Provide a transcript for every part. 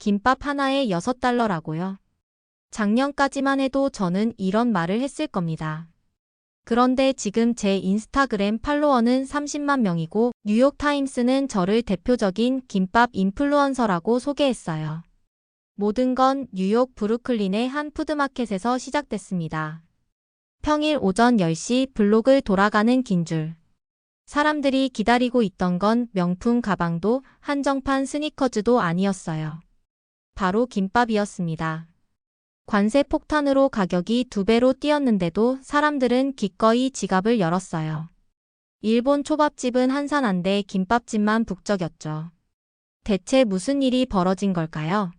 김밥 하나에 6달러라고요. 작년까지만 해도 저는 이런 말을 했을 겁니다. 그런데 지금 제 인스타그램 팔로워는 30만 명이고 뉴욕타임스는 저를 대표적인 김밥 인플루언서라고 소개했어요. 모든 건 뉴욕 브루클린의 한 푸드마켓에서 시작됐습니다. 평일 오전 10시 블록을 돌아가는 긴 줄. 사람들이 기다리고 있던 건 명품 가방도 한정판 스니커즈도 아니었어요. 바로 김밥이었습니다. 관세 폭탄으로 가격이 2배로 뛰었는데도 사람들은 기꺼이 지갑을 열었어요. 일본 초밥집은 한산한데 김밥집만 북적였죠. 대체 무슨 일이 벌어진 걸까요?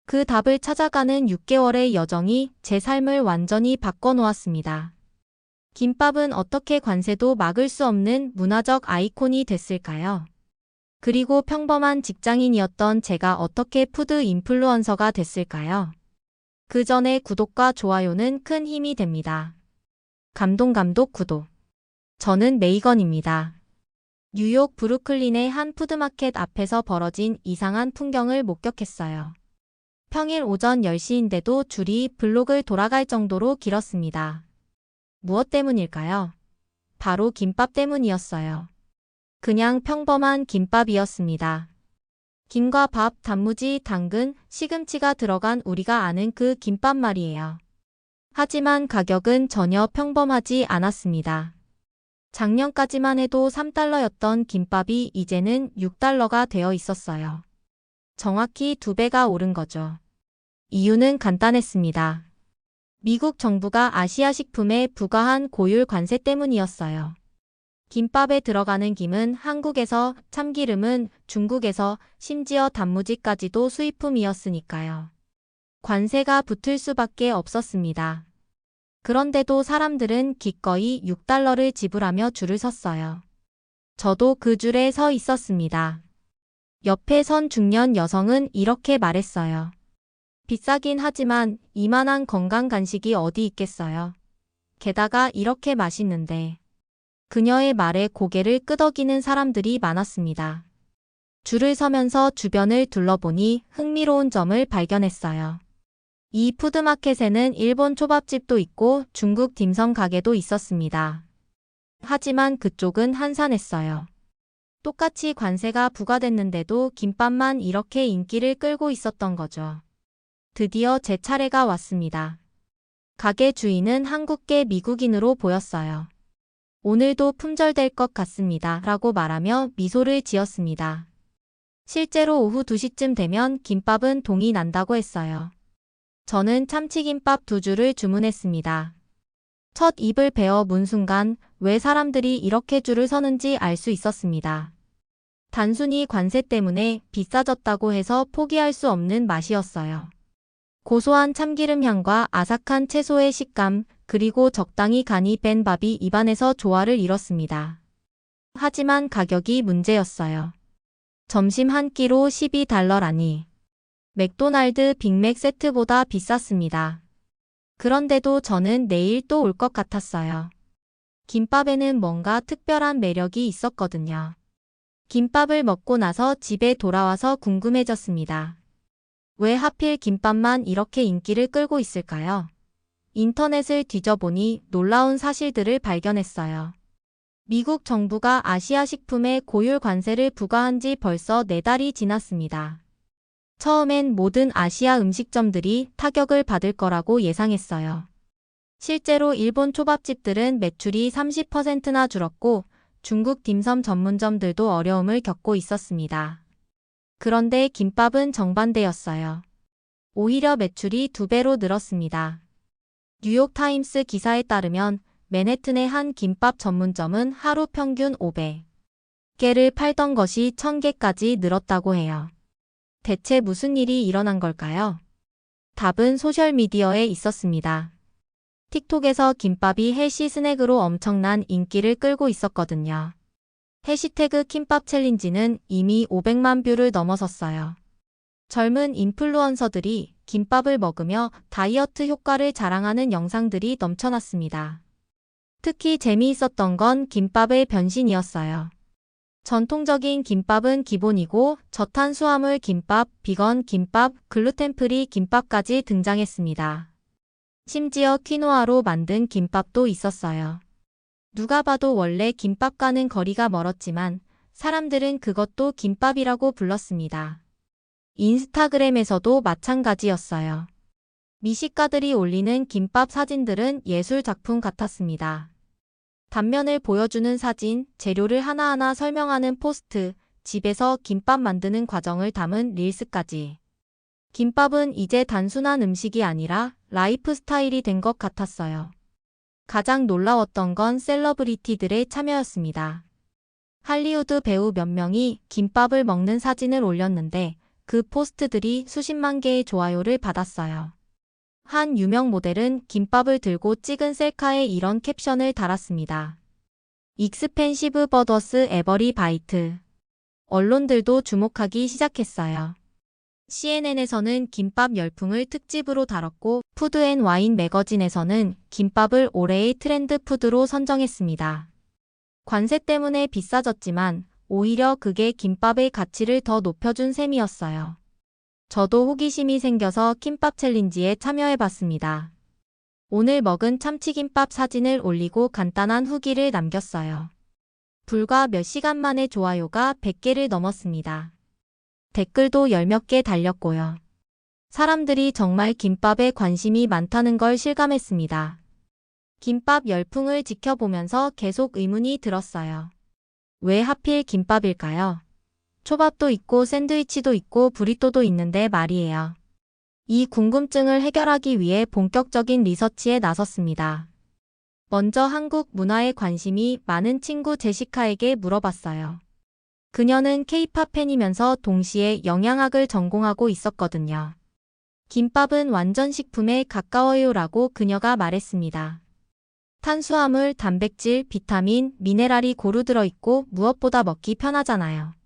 그 답을 찾아가는 6개월의 여정이 제 삶을 완전히 바꿔놓았습니다. 김밥은 어떻게 관세도 막을 수 없는 문화적 아이콘이 됐을까요? 그리고 평범한 직장인이었던 제가 어떻게 푸드 인플루언서가 됐을까요? 그 전에 구독과 좋아요는 큰 힘이 됩니다. 감독 구독. 저는 메이건입니다. 뉴욕 브루클린의 한 푸드마켓 앞에서 벌어진 이상한 풍경을 목격했어요. 평일 오전 10시인데도 줄이 블록을 돌아갈 정도로 길었습니다. 무엇 때문일까요? 바로 김밥 때문이었어요. 그냥 평범한 김밥이었습니다. 김과 밥, 단무지, 당근, 시금치가 들어간 우리가 아는 그 김밥 말이에요. 하지만 가격은 전혀 평범하지 않았습니다. 작년까지만 해도 3달러였던 김밥이 이제는 6달러가 되어 있었어요. 정확히 2배가 오른 거죠. 이유는 간단했습니다. 미국 정부가 아시아 식품에 부과한 고율 관세 때문이었어요. 김밥에 들어가는 김은 한국에서, 참기름은 중국에서, 심지어 단무지까지도 수입품이었으니까요. 관세가 붙을 수밖에 없었습니다. 그런데도 사람들은 기꺼이 6달러를 지불하며 줄을 섰어요. 저도 그 줄에 서 있었습니다. 옆에 선 중년 여성은 이렇게 말했어요. 비싸긴 하지만 이만한 건강 간식이 어디 있겠어요. 게다가 이렇게 맛있는데. 그녀의 말에 고개를 끄덕이는 사람들이 많았습니다. 줄을 서면서 주변을 둘러보니 흥미로운 점을 발견했어요. 이 푸드마켓에는 일본 초밥집도 있고 중국 딤섬 가게도 있었습니다. 하지만 그쪽은 한산했어요. 똑같이 관세가 부과됐는데도 김밥만 이렇게 인기를 끌고 있었던 거죠. 드디어 제 차례가 왔습니다. 가게 주인은 한국계 미국인으로 보였어요. 오늘도 품절될 것 같습니다. 라고 말하며 미소를 지었습니다. 실제로 오후 2시쯤 되면 김밥은 동이 난다고 했어요. 저는 참치김밥 2줄을 주문했습니다. 첫 입을 베어 문 순간 왜 사람들이 이렇게 줄을 서는지 알 수 있었습니다. 단순히 관세 때문에 비싸졌다고 해서 포기할 수 없는 맛이었어요. 고소한 참기름 향과 아삭한 채소의 식감, 그리고 적당히 간이 뺀 밥이 입안에서 조화를 이뤘습니다. 하지만 가격이 문제였어요. 점심 한 끼로 12달러라니. 맥도날드 빅맥 세트보다 비쌌습니다. 그런데도 저는 내일 또 올 것 같았어요. 김밥에는 뭔가 특별한 매력이 있었거든요. 김밥을 먹고 나서 집에 돌아와서 궁금해졌습니다. 왜 하필 김밥만 이렇게 인기를 끌고 있을까요? 인터넷을 뒤져보니 놀라운 사실들을 발견했어요. 미국 정부가 아시아 식품에 고율 관세를 부과한 지 벌써 4달이 지났습니다. 처음엔 모든 아시아 음식점들이 타격을 받을 거라고 예상했어요. 실제로 일본 초밥집들은 매출이 30%나 줄었고 중국 딤섬 전문점들도 어려움을 겪고 있었습니다. 그런데 김밥은 정반대였어요. 오히려 매출이 2배로 늘었습니다. 뉴욕타임스 기사에 따르면 맨해튼의 한 김밥 전문점은 하루 평균 500개를 팔던 것이 1000개까지 늘었다고 해요. 대체 무슨 일이 일어난 걸까요? 답은 소셜미디어에 있었습니다. 틱톡에서 김밥이 헬시 스낵으로 엄청난 인기를 끌고 있었거든요. 해시태그 김밥 챌린지는 이미 500만 뷰를 넘어섰어요. 젊은 인플루언서들이 김밥을 먹으며 다이어트 효과를 자랑하는 영상들이 넘쳐났습니다. 특히 재미있었던 건 김밥의 변신이었어요. 전통적인 김밥은 기본이고 저탄수화물 김밥, 비건 김밥, 글루텐 프리 김밥까지 등장했습니다. 심지어 퀴노아로 만든 김밥도 있었어요. 누가 봐도 원래 김밥과는 거리가 멀었지만 사람들은 그것도 김밥이라고 불렀습니다. 인스타그램에서도 마찬가지였어요. 미식가들이 올리는 김밥 사진들은 예술 작품 같았습니다. 단면을 보여주는 사진, 재료를 하나하나 설명하는 포스트, 집에서 김밥 만드는 과정을 담은 릴스까지. 김밥은 이제 단순한 음식이 아니라 라이프 스타일이 된 것 같았어요. 가장 놀라웠던 건 셀러브리티들의 참여였습니다. 할리우드 배우 몇 명이 김밥을 먹는 사진을 올렸는데 그 포스트들이 수십만 개의 좋아요를 받았어요. 한 유명 모델은 김밥을 들고 찍은 셀카에 이런 캡션을 달았습니다. 익스펜시브 버더스 에버리 바이트. 언론들도 주목하기 시작했어요. CNN에서는 김밥 열풍을 특집으로 다뤘고 푸드앤와인 매거진에서는 김밥을 올해의 트렌드 푸드로 선정했습니다. 관세 때문에 비싸졌지만 오히려 그게 김밥의 가치를 더 높여준 셈이었어요. 저도 호기심이 생겨서 김밥 챌린지에 참여해봤습니다. 오늘 먹은 참치김밥 사진을 올리고 간단한 후기를 남겼어요. 불과 몇 시간 만에 좋아요가 100개를 넘었습니다. 댓글도 10몇 개 달렸고요. 사람들이 정말 김밥에 관심이 많다는 걸 실감했습니다. 김밥 열풍을 지켜보면서 계속 의문이 들었어요. 왜 하필 김밥일까요? 초밥도 있고 샌드위치도 있고 브리또도 있는데 말이에요. 이 궁금증을 해결하기 위해 본격적인 리서치에 나섰습니다. 먼저 한국 문화에 관심이 많은 친구 제시카에게 물어봤어요. 그녀는 K-팝 팬이면서 동시에 영양학을 전공하고 있었거든요. 김밥은 완전 식품에 가까워요 라고 그녀가 말했습니다. 탄수화물, 단백질, 비타민, 미네랄이 고루 들어있고 무엇보다 먹기 편하잖아요.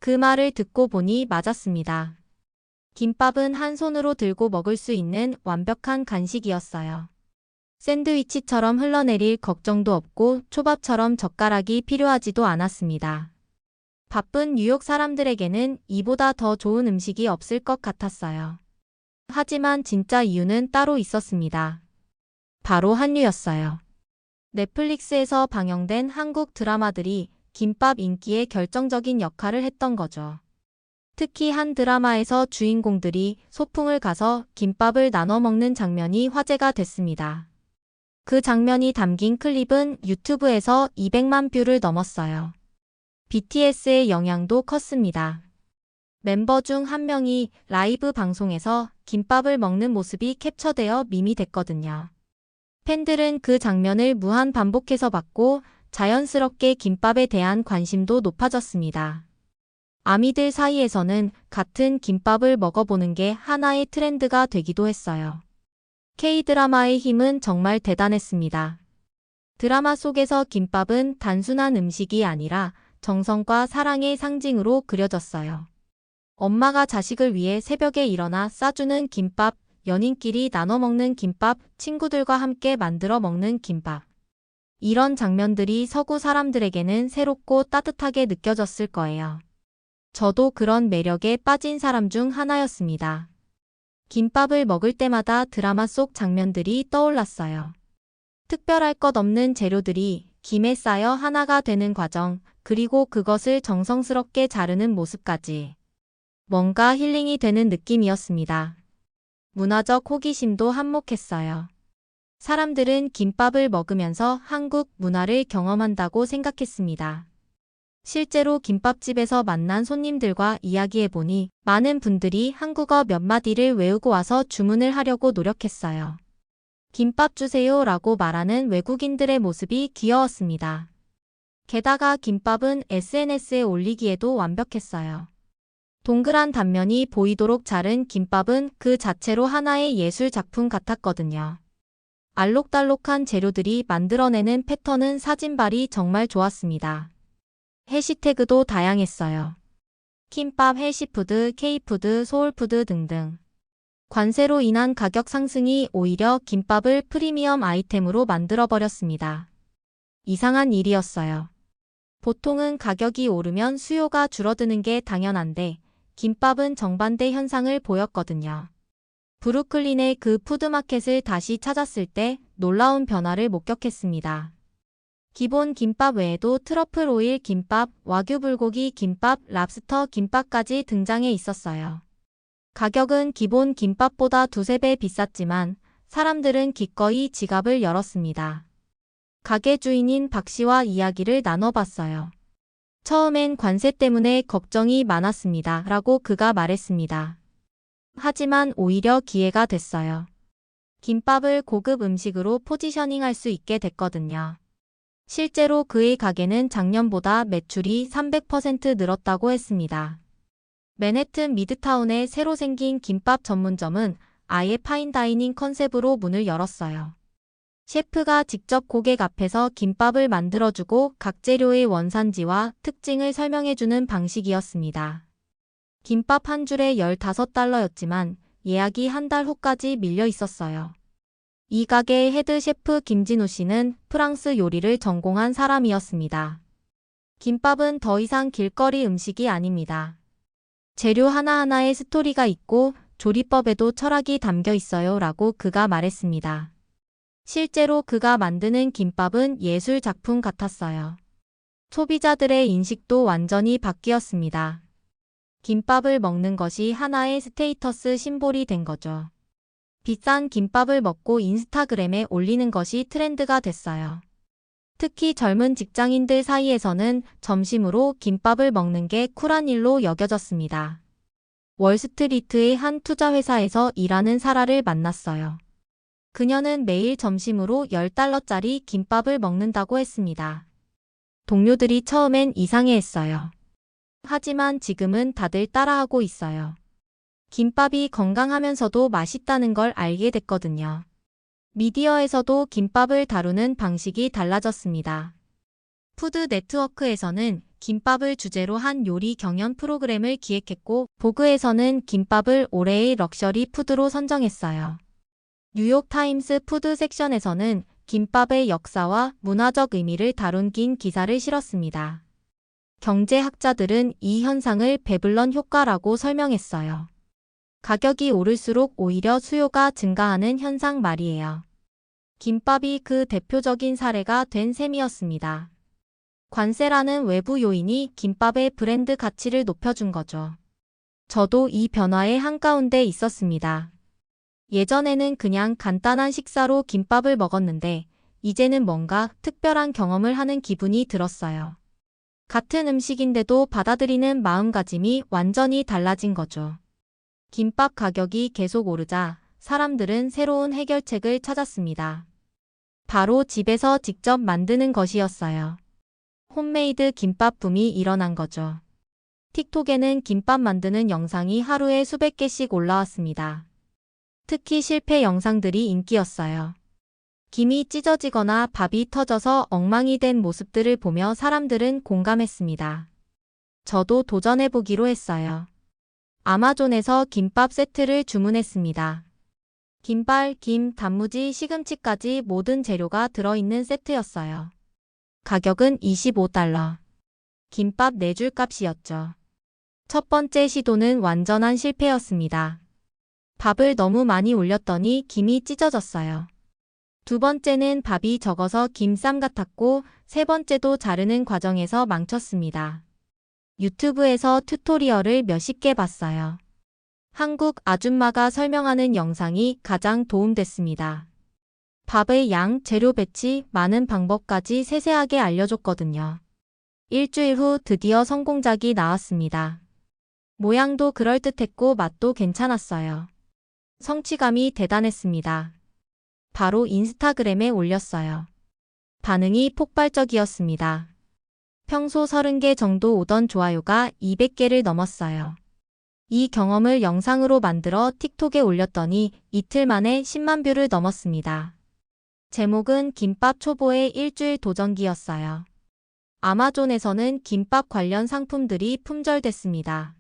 그 말을 듣고 보니 맞았습니다. 김밥은 한 손으로 들고 먹을 수 있는 완벽한 간식이었어요. 샌드위치처럼 흘러내릴 걱정도 없고 초밥처럼 젓가락이 필요하지도 않았습니다. 바쁜 뉴욕 사람들에게는 이보다 더 좋은 음식이 없을 것 같았어요. 하지만 진짜 이유는 따로 있었습니다. 바로 한류였어요. 넷플릭스에서 방영된 한국 드라마들이 김밥 인기에 결정적인 역할을 했던 거죠. 특히 한 드라마에서 주인공들이 소풍을 가서 김밥을 나눠 먹는 장면이 화제가 됐습니다. 그 장면이 담긴 클립은 유튜브에서 200만 뷰를 넘었어요. BTS의 영향도 컸습니다. 멤버 중 한 명이 라이브 방송에서 김밥을 먹는 모습이 캡처되어 밈이 됐거든요. 팬들은 그 장면을 무한 반복해서 봤고 자연스럽게 김밥에 대한 관심도 높아졌습니다. 아미들 사이에서는 같은 김밥을 먹어보는 게 하나의 트렌드가 되기도 했어요. K-드라마의 힘은 정말 대단했습니다. 드라마 속에서 김밥은 단순한 음식이 아니라 정성과 사랑의 상징으로 그려졌어요. 엄마가 자식을 위해 새벽에 일어나 싸주는 김밥, 연인끼리 나눠 먹는 김밥, 친구들과 함께 만들어 먹는 김밥. 이런 장면들이 서구 사람들에게는 새롭고 따뜻하게 느껴졌을 거예요. 저도 그런 매력에 빠진 사람 중 하나였습니다. 김밥을 먹을 때마다 드라마 속 장면들이 떠올랐어요. 특별할 것 없는 재료들이 김에 쌓여 하나가 되는 과정, 그리고 그것을 정성스럽게 자르는 모습까지. 뭔가 힐링이 되는 느낌이었습니다. 문화적 호기심도 한몫했어요. 사람들은 김밥을 먹으면서 한국 문화를 경험한다고 생각했습니다. 실제로 김밥집에서 만난 손님들과 이야기해보니 많은 분들이 한국어 몇 마디를 외우고 와서 주문을 하려고 노력했어요. 김밥 주세요 라고 말하는 외국인들의 모습이 귀여웠습니다. 게다가 김밥은 SNS에 올리기에도 완벽했어요. 동그란 단면이 보이도록 자른 김밥은 그 자체로 하나의 예술 작품 같았거든요. 알록달록한 재료들이 만들어내는 패턴은 사진발이 정말 좋았습니다. 해시태그도 다양했어요. 김밥, 헬시푸드, K푸드, 소울푸드 등등. 관세로 인한 가격 상승이 오히려 김밥을 프리미엄 아이템으로 만들어버렸습니다. 이상한 일이었어요. 보통은 가격이 오르면 수요가 줄어드는 게 당연한데 김밥은 정반대 현상을 보였거든요. 브루클린의 그 푸드마켓을 다시 찾았을 때 놀라운 변화를 목격했습니다. 기본 김밥 외에도 트러플 오일 김밥, 와규 불고기 김밥, 랍스터 김밥까지 등장해 있었어요. 가격은 기본 김밥보다 두세 배 비쌌지만 사람들은 기꺼이 지갑을 열었습니다. 가게 주인인 박 씨와 이야기를 나눠봤어요. 처음엔 관세 때문에 걱정이 많았습니다. 라고 그가 말했습니다. 하지만 오히려 기회가 됐어요. 김밥을 고급 음식으로 포지셔닝할 수 있게 됐거든요. 실제로 그의 가게는 작년보다 매출이 300% 늘었다고 했습니다. 맨해튼 미드타운에 새로 생긴 김밥 전문점은 아예 파인다이닝 컨셉으로 문을 열었어요. 셰프가 직접 고객 앞에서 김밥을 만들어주고 각 재료의 원산지와 특징을 설명해주는 방식이었습니다. 김밥 한 줄에 15달러였지만 예약이 한 달 후까지 밀려 있었어요. 이 가게의 헤드 셰프 김진우 씨는 프랑스 요리를 전공한 사람이었습니다. 김밥은 더 이상 길거리 음식이 아닙니다. 재료 하나하나에 스토리가 있고 조리법에도 철학이 담겨 있어요. 라고 그가 말했습니다. 실제로 그가 만드는 김밥은 예술 작품 같았어요. 소비자들의 인식도 완전히 바뀌었습니다. 김밥을 먹는 것이 하나의 스테이터스 심볼이 된 거죠. 비싼 김밥을 먹고 인스타그램에 올리는 것이 트렌드가 됐어요. 특히 젊은 직장인들 사이에서는 점심으로 김밥을 먹는 게 쿨한 일로 여겨졌습니다. 월스트리트의 한 투자회사에서 일하는 사라를 만났어요. 그녀는 매일 점심으로 10달러짜리 김밥을 먹는다고 했습니다. 동료들이 처음엔 이상해했어요. 하지만 지금은 다들 따라하고 있어요. 김밥이 건강하면서도 맛있다는 걸 알게 됐거든요. 미디어에서도 김밥을 다루는 방식이 달라졌습니다. 푸드 네트워크에서는 김밥을 주제로 한 요리 경연 프로그램을 기획했고 보그에서는 김밥을 올해의 럭셔리 푸드로 선정했어요. 뉴욕타임스 푸드 섹션에서는 김밥의 역사와 문화적 의미를 다룬 긴 기사를 실었습니다. 경제학자들은 이 현상을 배블런 효과라고 설명했어요. 가격이 오를수록 오히려 수요가 증가하는 현상 말이에요. 김밥이 그 대표적인 사례가 된 셈이었습니다. 관세라는 외부 요인이 김밥의 브랜드 가치를 높여준 거죠. 저도 이 변화의 한가운데 있었습니다. 예전에는 그냥 간단한 식사로 김밥을 먹었는데 이제는 뭔가 특별한 경험을 하는 기분이 들었어요. 같은 음식인데도 받아들이는 마음가짐이 완전히 달라진 거죠. 김밥 가격이 계속 오르자 사람들은 새로운 해결책을 찾았습니다. 바로 집에서 직접 만드는 것이었어요. 홈메이드 김밥 붐이 일어난 거죠. 틱톡에는 김밥 만드는 영상이 하루에 수백 개씩 올라왔습니다. 특히 실패 영상들이 인기였어요. 김이 찢어지거나 밥이 터져서 엉망이 된 모습들을 보며 사람들은 공감했습니다. 저도 도전해보기로 했어요. 아마존에서 김밥 세트를 주문했습니다. 김발, 김, 단무지, 시금치까지 모든 재료가 들어있는 세트였어요. 가격은 25달러. 김밥 4줄 값이었죠. 첫 번째 시도는 완전한 실패였습니다. 밥을 너무 많이 올렸더니 김이 찢어졌어요. 두 번째는 밥이 적어서 김쌈 같았고 세 번째도 자르는 과정에서 망쳤습니다. 유튜브에서 튜토리얼을 몇십 개 봤어요. 한국 아줌마가 설명하는 영상이 가장 도움됐습니다. 밥의 양, 재료 배치, 많은 방법까지 세세하게 알려줬거든요. 일주일 후 드디어 성공작이 나왔습니다. 모양도 그럴듯했고 맛도 괜찮았어요. 성취감이 대단했습니다. 바로 인스타그램에 올렸어요. 반응이 폭발적이었습니다. 평소 30개 정도 오던 좋아요가 200개를 넘었어요. 이 경험을 영상으로 만들어 틱톡에 올렸더니 이틀 만에 10만 뷰를 넘었습니다. 제목은 김밥 초보의 일주일 도전기였어요. 아마존에서는 김밥 관련 상품들이 품절됐습니다.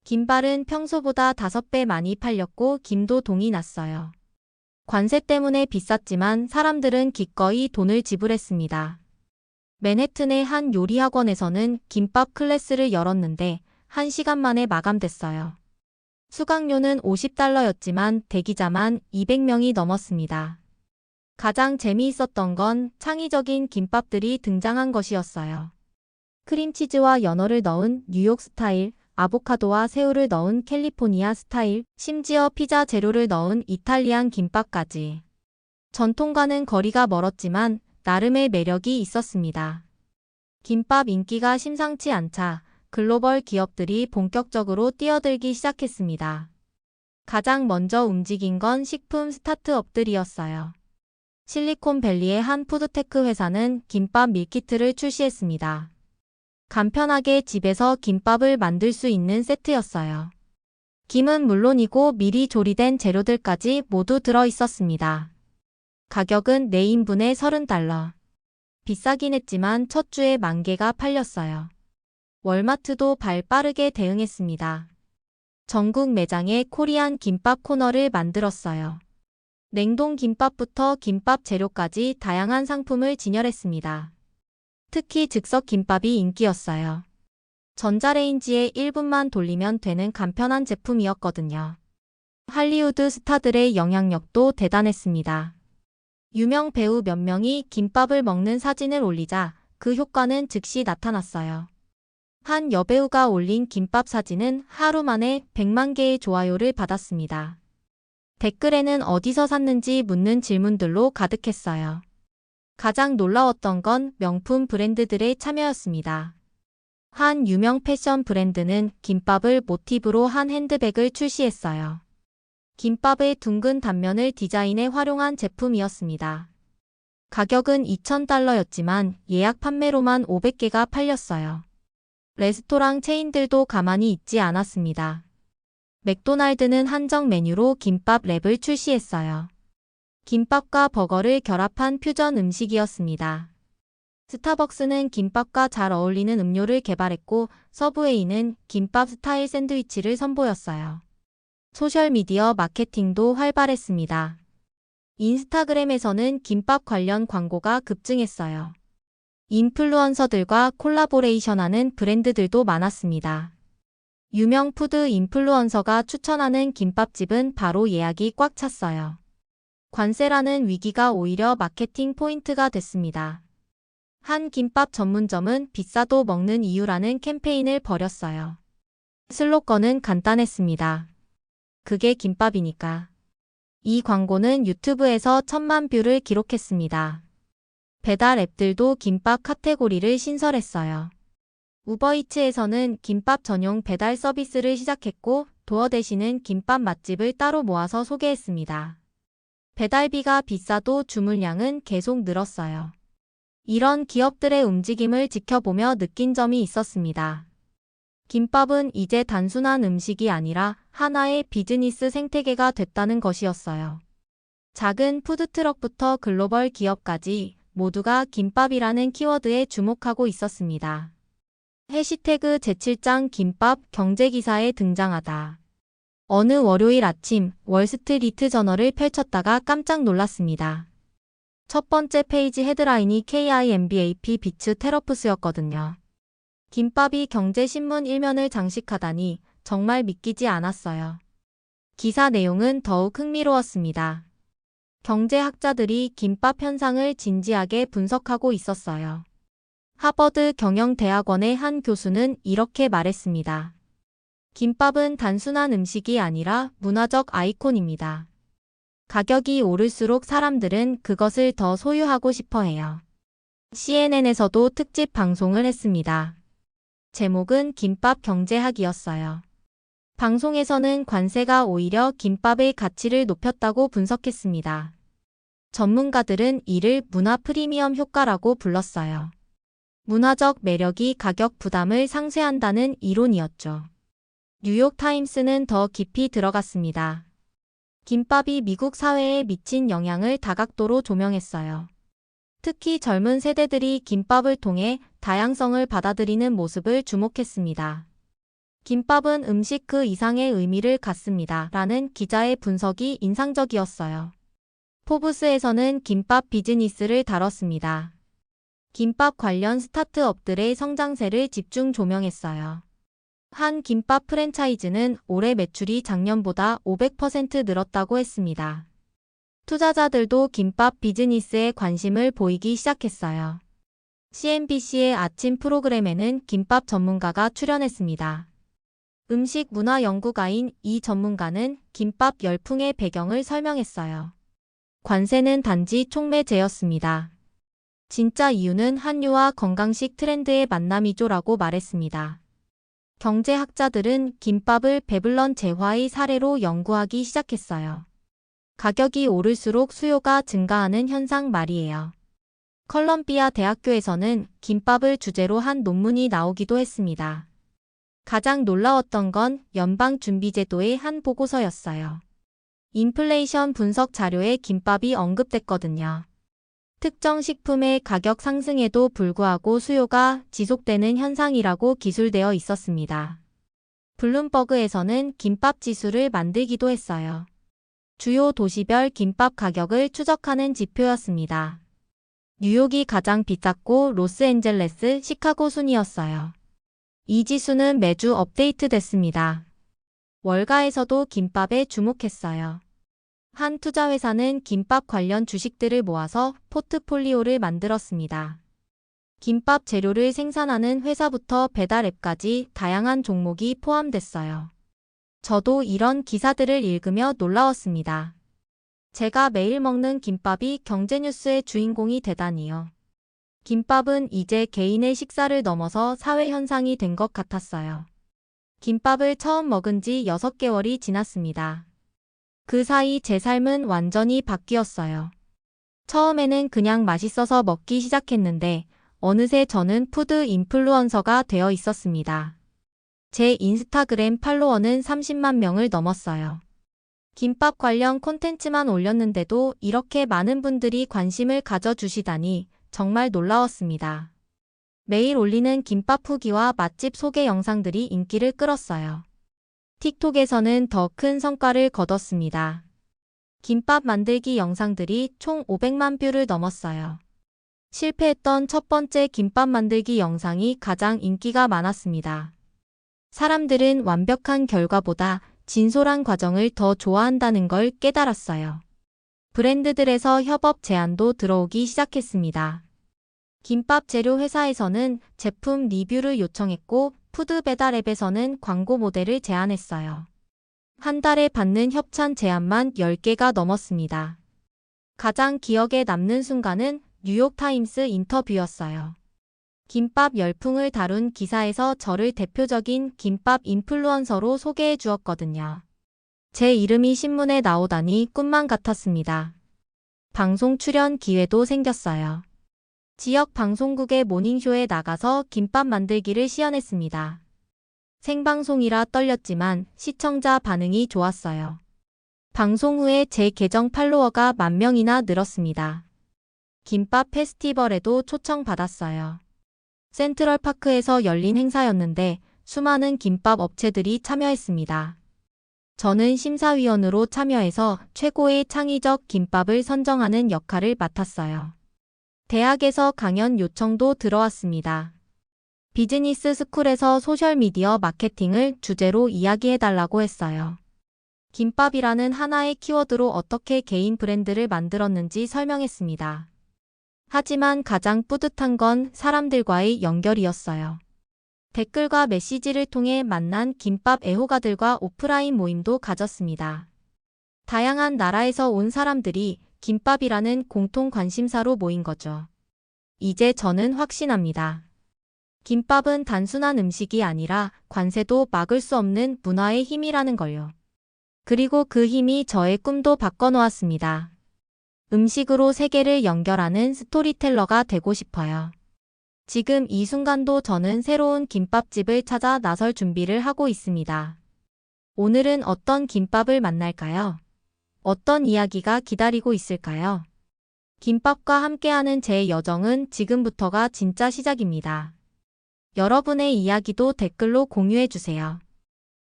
김발은 평소보다 5배 많이 팔렸고 김도 동이 났어요. 관세 때문에 비쌌지만 사람들은 기꺼이 돈을 지불했습니다. 맨해튼의 한 요리학원에서는 김밥 클래스를 열었는데 1시간 만에 마감됐어요. 수강료는 $50였지만 대기자만 200명이 넘었습니다. 가장 재미있었던 건 창의적인 김밥들이 등장한 것이었어요. 크림치즈와 연어를 넣은 뉴욕 스타일, 아보카도와 새우를 넣은 캘리포니아 스타일, 심지어 피자 재료를 넣은 이탈리안 김밥까지. 전통과는 거리가 멀었지만 나름의 매력이 있었습니다. 김밥 인기가 심상치 않자 글로벌 기업들이 본격적으로 뛰어들기 시작했습니다. 가장 먼저 움직인 건 식품 스타트업들이었어요. 실리콘밸리의 한 푸드테크 회사는 김밥 밀키트를 출시했습니다. 간편하게 집에서 김밥을 만들 수 있는 세트였어요. 김은 물론이고 미리 조리된 재료들까지 모두 들어 있었습니다. 가격은 4인분에 $30. 비싸긴 했지만 첫 주에 10,000개가 팔렸어요. 월마트도 발 빠르게 대응했습니다. 전국 매장에 코리안 김밥 코너를 만들었어요. 냉동 김밥부터 김밥 재료까지 다양한 상품을 진열했습니다. 특히 즉석 김밥이 인기였어요. 전자레인지에 1분만 돌리면 되는 간편한 제품이었거든요. 할리우드 스타들의 영향력도 대단했습니다. 유명 배우 몇 명이 김밥을 먹는 사진을 올리자 그 효과는 즉시 나타났어요. 한 여배우가 올린 김밥 사진은 하루 만에 100만 개의 좋아요를 받았습니다. 댓글에는 어디서 샀는지 묻는 질문들로 가득했어요. 가장 놀라웠던 건 명품 브랜드들의 참여였습니다. 한 유명 패션 브랜드는 김밥을 모티브로 한 핸드백을 출시했어요. 김밥의 둥근 단면을 디자인에 활용한 제품이었습니다. 가격은 $2,000였지만 예약 판매로만 500개가 팔렸어요. 레스토랑 체인들도 가만히 있지 않았습니다. 맥도날드는 한정 메뉴로 김밥 랩을 출시했어요. 김밥과 버거를 결합한 퓨전 음식이었습니다. 스타벅스는 김밥과 잘 어울리는 음료를 개발했고 서브웨이는 김밥 스타일 샌드위치를 선보였어요. 소셜미디어 마케팅도 활발했습니다. 인스타그램에서는 김밥 관련 광고가 급증했어요. 인플루언서들과 콜라보레이션하는 브랜드들도 많았습니다. 유명 푸드 인플루언서가 추천하는 김밥집은 바로 예약이 꽉 찼어요. 관세라는 위기가 오히려 마케팅 포인트가 됐습니다. 한 김밥 전문점은 비싸도 먹는 이유라는 캠페인을 벌였어요. 슬로건은 간단했습니다. 그게 김밥이니까. 이 광고는 유튜브에서 1,000만 뷰를 기록했습니다. 배달 앱들도 김밥 카테고리를 신설했어요. 우버이츠에서는 김밥 전용 배달 서비스를 시작했고 도어대시는 김밥 맛집을 따로 모아서 소개했습니다. 배달비가 비싸도 주문량은 계속 늘었어요. 이런 기업들의 움직임을 지켜보며 느낀 점이 있었습니다. 김밥은 이제 단순한 음식이 아니라 하나의 비즈니스 생태계가 됐다는 것이었어요. 작은 푸드트럭부터 글로벌 기업까지 모두가 김밥이라는 키워드에 주목하고 있었습니다. 해시태그 제7장 김밥 경제기사에 등장하다. 어느 월요일 아침 월스트리트 저널을 펼쳤다가 깜짝 놀랐습니다. 첫 번째 페이지 헤드라인이 KIMBAP 비츠 테러프스였거든요. 김밥이 경제신문 1면을 장식하다니 정말 믿기지 않았어요. 기사 내용은 더욱 흥미로웠습니다. 경제학자들이 김밥 현상을 진지하게 분석하고 있었어요. 하버드 경영대학원의 한 교수는 이렇게 말했습니다. 김밥은 단순한 음식이 아니라 문화적 아이콘입니다. 가격이 오를수록 사람들은 그것을 더 소유하고 싶어 해요. CNN에서도 특집 방송을 했습니다. 제목은 김밥 경제학이었어요. 방송에서는 관세가 오히려 김밥의 가치를 높였다고 분석했습니다. 전문가들은 이를 문화 프리미엄 효과라고 불렀어요. 문화적 매력이 가격 부담을 상쇄한다는 이론이었죠. 뉴욕타임스는 더 깊이 들어갔습니다. 김밥이 미국 사회에 미친 영향을 다각도로 조명했어요. 특히 젊은 세대들이 김밥을 통해 다양성을 받아들이는 모습을 주목했습니다. 김밥은 음식 그 이상의 의미를 갖습니다. 라는 기자의 분석이 인상적이었어요. 포브스에서는 김밥 비즈니스를 다뤘습니다. 김밥 관련 스타트업들의 성장세를 집중 조명했어요. 한 김밥 프랜차이즈는 올해 매출이 작년보다 500% 늘었다고 했습니다. 투자자들도 김밥 비즈니스에 관심을 보이기 시작했어요. CNBC의 아침 프로그램에는 김밥 전문가가 출연했습니다. 음식 문화 연구가인 이 전문가는 김밥 열풍의 배경을 설명했어요. 관세는 단지 촉매제였습니다. 진짜 이유는 한류와 건강식 트렌드의 만남이죠라고 말했습니다. 경제학자들은 김밥을 배블런 재화의 사례로 연구하기 시작했어요. 가격이 오를수록 수요가 증가하는 현상 말이에요. 컬럼비아 대학교에서는 김밥을 주제로 한 논문이 나오기도 했습니다. 가장 놀라웠던 건 연방준비제도의 한 보고서였어요. 인플레이션 분석 자료에 김밥이 언급됐거든요. 특정 식품의 가격 상승에도 불구하고 수요가 지속되는 현상이라고 기술되어 있었습니다. 블룸버그에서는 김밥 지수를 만들기도 했어요. 주요 도시별 김밥 가격을 추적하는 지표였습니다. 뉴욕이 가장 비쌌고 로스앤젤레스, 시카고 순이었어요. 이 지수는 매주 업데이트됐습니다. 월가에서도 김밥에 주목했어요. 한 투자회사는 김밥 관련 주식들을 모아서 포트폴리오를 만들었습니다. 김밥 재료를 생산하는 회사부터 배달 앱까지 다양한 종목이 포함됐어요. 저도 이런 기사들을 읽으며 놀라웠습니다. 제가 매일 먹는 김밥이 경제뉴스의 주인공이 되다니요. 김밥은 이제 개인의 식사를 넘어서 사회현상이 된 것 같았어요. 김밥을 처음 먹은 지 6개월이 지났습니다. 그 사이 제 삶은 완전히 바뀌었어요. 처음에는 그냥 맛있어서 먹기 시작했는데 어느새 저는 푸드 인플루언서가 되어 있었습니다. 제 인스타그램 팔로워는 30만 명을 넘었어요. 김밥 관련 콘텐츠만 올렸는데도 이렇게 많은 분들이 관심을 가져주시다니 정말 놀라웠습니다. 매일 올리는 김밥 후기와 맛집 소개 영상들이 인기를 끌었어요. 틱톡에서는 더 큰 성과를 거뒀습니다. 김밥 만들기 영상들이 총 500만 뷰를 넘었어요. 실패했던 첫 번째 김밥 만들기 영상이 가장 인기가 많았습니다. 사람들은 완벽한 결과보다 진솔한 과정을 더 좋아한다는 걸 깨달았어요. 브랜드들에서 협업 제안도 들어오기 시작했습니다. 김밥 재료 회사에서는 제품 리뷰를 요청했고 푸드 배달 앱에서는 광고 모델을 제안했어요. 한 달에 받는 협찬 제안만 10개가 넘었습니다. 가장 기억에 남는 순간은 뉴욕타임스 인터뷰였어요. 김밥 열풍을 다룬 기사에서 저를 대표적인 김밥 인플루언서로 소개해 주었거든요. 제 이름이 신문에 나오다니 꿈만 같았습니다. 방송 출연 기회도 생겼어요. 지역 방송국의 모닝쇼에 나가서 김밥 만들기를 시연했습니다. 생방송이라 떨렸지만 시청자 반응이 좋았어요. 방송 후에 제 계정 팔로워가 10,000명이나 늘었습니다. 김밥 페스티벌에도 초청받았어요. 센트럴파크에서 열린 행사였는데 수많은 김밥 업체들이 참여했습니다. 저는 심사위원으로 참여해서 최고의 창의적 김밥을 선정하는 역할을 맡았어요. 대학에서 강연 요청도 들어왔습니다. 비즈니스 스쿨에서 소셜미디어 마케팅을 주제로 이야기해달라고 했어요. 김밥이라는 하나의 키워드로 어떻게 개인 브랜드를 만들었는지 설명했습니다. 하지만 가장 뿌듯한 건 사람들과의 연결이었어요. 댓글과 메시지를 통해 만난 김밥 애호가들과 오프라인 모임도 가졌습니다. 다양한 나라에서 온 사람들이 김밥이라는 공통 관심사로 모인 거죠. 이제 저는 확신합니다. 김밥은 단순한 음식이 아니라 관세도 막을 수 없는 문화의 힘이라는 걸요. 그리고 그 힘이 저의 꿈도 바꿔놓았습니다. 음식으로 세계를 연결하는 스토리텔러가 되고 싶어요. 지금 이 순간도 저는 새로운 김밥집을 찾아 나설 준비를 하고 있습니다. 오늘은 어떤 김밥을 만날까요? 어떤 이야기가 기다리고 있을까요? 김밥과 함께하는 제 여정은 지금부터가 진짜 시작입니다. 여러분의 이야기도 댓글로 공유해주세요.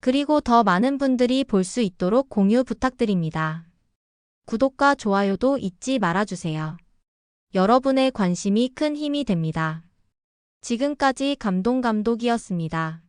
그리고 더 많은 분들이 볼 수 있도록 공유 부탁드립니다. 구독과 좋아요도 잊지 말아주세요. 여러분의 관심이 큰 힘이 됩니다. 지금까지 감동감독이었습니다.